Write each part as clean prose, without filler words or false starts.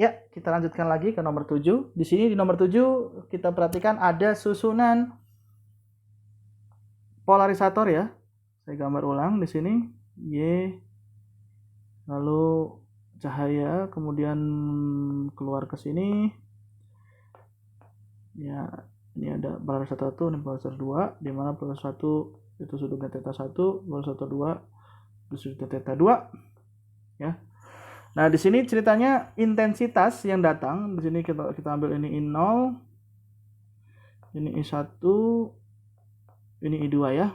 Ya, kita lanjutkan lagi ke nomor 7. Di sini di nomor 7 kita perhatikan ada susunan polarisator ya. Saya gambar ulang di sini. Y, lalu cahaya, kemudian keluar ke sini. Ya, ini ada polarisator 1, ini polarisator 2, di mana polarisator 1 itu sudutnya theta 1, polarisator 2 itu sudutnya theta 2, ya. Nah, di sini ceritanya intensitas yang datang, di sini kita ambil ini I0, ini I1, ini I2 ya.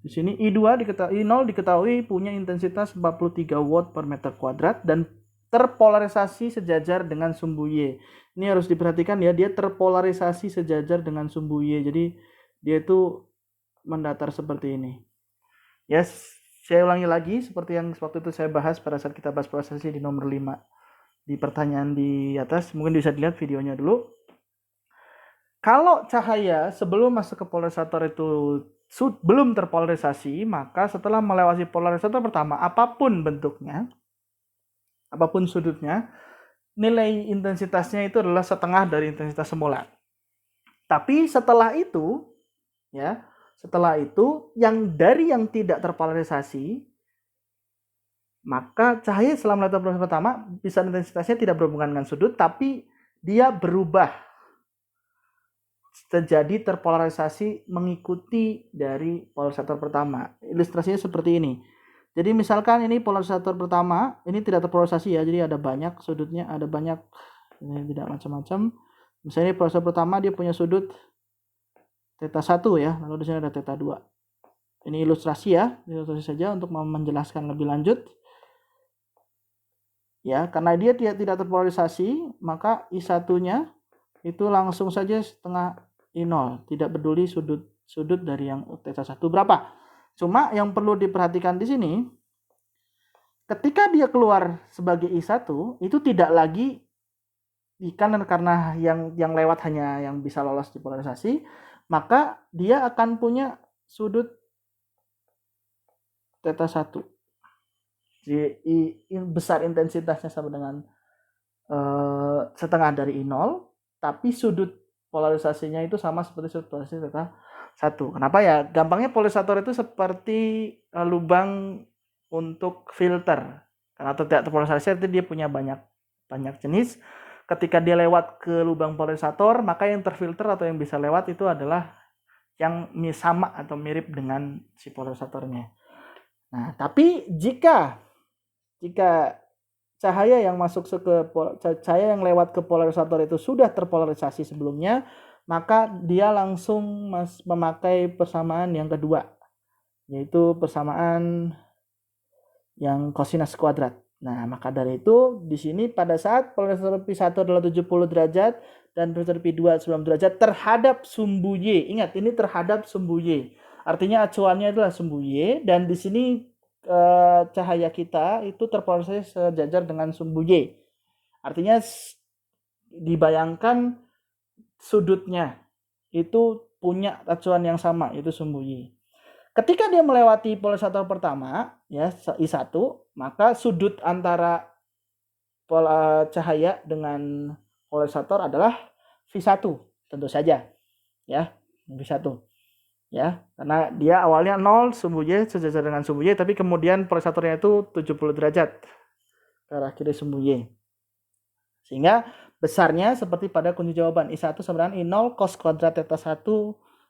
Di sini I2 I0 diketahui punya intensitas 43 watt per meter kuadrat dan terpolarisasi sejajar dengan sumbu Y. Ini harus diperhatikan ya, dia terpolarisasi sejajar dengan sumbu Y. Jadi dia itu mendatar seperti ini. Yes, saya ulangi lagi seperti yang waktu itu saya bahas pada saat kita bahas polarisasi di nomor 5. Di pertanyaan di atas, mungkin bisa dilihat videonya dulu. Kalau cahaya sebelum masuk ke polarisator itu belum terpolarisasi, maka setelah melewati polarisator pertama, apapun bentuknya, apapun sudutnya, nilai intensitasnya itu adalah setengah dari intensitas semula. Tapi setelah itu, ya, setelah itu yang tidak terpolarisasi, maka cahaya setelah melewati polarisator pertama, bisa intensitasnya tidak berhubungan dengan sudut, tapi dia berubah terjadi terpolarisasi mengikuti dari polarisator pertama. Ilustrasinya seperti ini. Jadi misalkan ini polarisator pertama, ini tidak terpolarisasi ya, jadi ada banyak sudutnya, ada banyak, ini tidak macam-macam. Misalnya polarisator pertama dia punya sudut theta 1 ya, lalu di sini ada theta 2. Ini ilustrasi ya, ilustrasi saja untuk menjelaskan lebih lanjut. Ya, karena dia tidak terpolarisasi, maka I1-nya itu langsung saja setengah I0, tidak peduli sudut dari yang theta 1 berapa. Cuma yang perlu diperhatikan di sini, ketika dia keluar sebagai I1 itu tidak lagi karena yang lewat hanya yang bisa lolos di polarisasi, maka dia akan punya sudut theta 1. Jadi besar intensitasnya sama dengan setengah dari I0, tapi sudut polarisasinya itu sama seperti sudut polarisasi theta 1. Kenapa ya? Gampangnya polarisator itu seperti lubang untuk filter. Karena tidak terpolarisasi itu dia punya banyak jenis. Ketika dia lewat ke lubang polarisator, maka yang terfilter atau yang bisa lewat itu adalah yang sama atau mirip dengan si polarisatornya. Nah, tapi jika cahaya yang masuk cahaya yang lewat ke polarisator itu sudah terpolarisasi sebelumnya, maka dia langsung memakai persamaan yang kedua, yaitu persamaan yang kosinus kuadrat. Nah, maka dari itu di sini pada saat polarisator P1 adalah 70 derajat dan polarisator P2 90 derajat terhadap sumbu Y. Ingat, ini terhadap sumbu Y. Artinya acuannya adalah sumbu Y dan di sini cahaya kita itu terpolarisasi sejajar dengan sumbu Y. Artinya dibayangkan sudutnya itu punya acuan yang sama, itu sumbu Y. Ketika dia melewati polarisator pertama, ya I1, maka sudut antara cahaya dengan polarisator adalah V1, tentu saja. Ya, V1. Ya, karena dia awalnya 0 sumbu Y sejajar dengan sumbu Y, tapi kemudian polarisatornya itu 70 derajat ke arah kiri sumbu Y. Sehingga besarnya seperti pada kunci jawaban I1 sama dengan I0 cos kuadrat theta 1,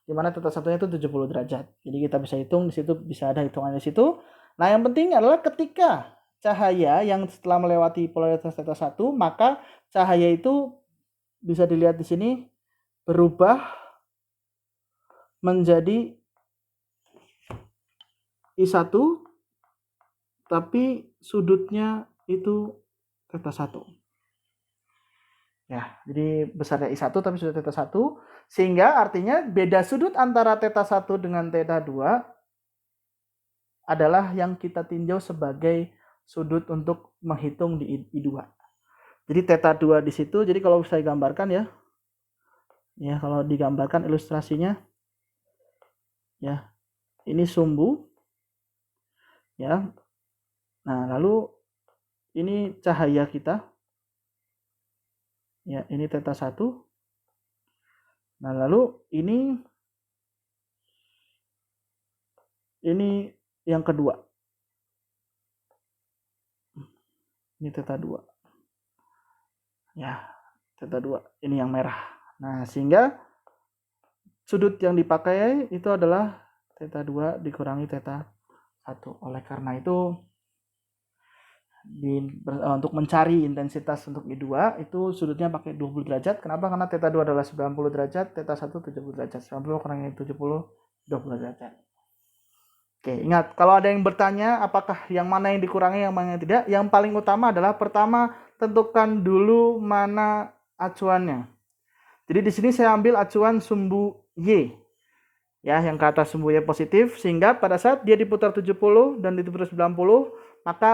di mana theta 1-nya itu 70 derajat. Jadi kita bisa hitung di situ, bisa ada hitungan di situ. Nah, yang penting adalah ketika cahaya yang setelah melewati polaritas theta 1, maka cahaya itu bisa dilihat di sini berubah menjadi I1 tapi sudutnya itu theta 1. Ya, jadi besarnya I1 tapi sudut theta 1, sehingga artinya beda sudut antara theta 1 dengan theta 2 adalah yang kita tinjau sebagai sudut untuk menghitung di I2. Jadi theta 2 di situ, jadi kalau saya gambarkan ya. Ya, kalau digambarkan ilustrasinya ya. Ini sumbu. Ya. Nah, lalu ini cahaya kita. Ya, ini theta 1. Nah, lalu ini yang kedua. Ini theta 2. Ya, theta 2. Ini yang merah. Nah, sehingga sudut yang dipakai itu adalah theta 2 dikurangi theta 1. Oleh karena itu, untuk mencari intensitas untuk I2 itu sudutnya pakai 20 derajat. Kenapa? Karena theta 2 adalah 90 derajat, theta 1 70 derajat. 90 kurangi 70, 20 derajat. Oke, ingat, kalau ada yang bertanya apakah yang mana yang dikurangi, yang mana yang tidak, yang paling utama adalah pertama tentukan dulu mana acuannya. Jadi di sini saya ambil acuan sumbu Y. Ya, yang ke atas sumbu Y positif, sehingga pada saat dia diputar 70 dan diputar 90, maka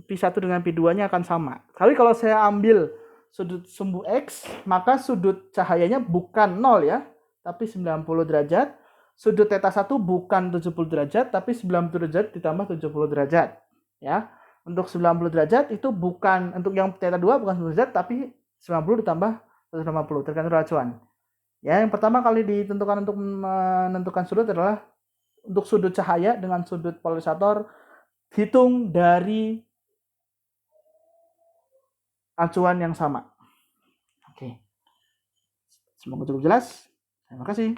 Pi1 dengan Pi2-nya akan sama. Tapi kalau saya ambil sudut sumbu X, maka sudut cahayanya bukan 0 ya, tapi 90 derajat. Sudut theta 1 bukan 70 derajat, tapi 90 derajat ditambah 70 derajat. Ya, untuk 90 derajat itu bukan, untuk yang theta 2 bukan 90 derajat, tapi 90 ditambah 150, tergantung acuan. Ya, yang pertama kali ditentukan untuk menentukan sudut adalah untuk sudut cahaya dengan sudut polarisator, hitung dari acuan yang sama. Oke. Semoga cukup jelas. Terima kasih.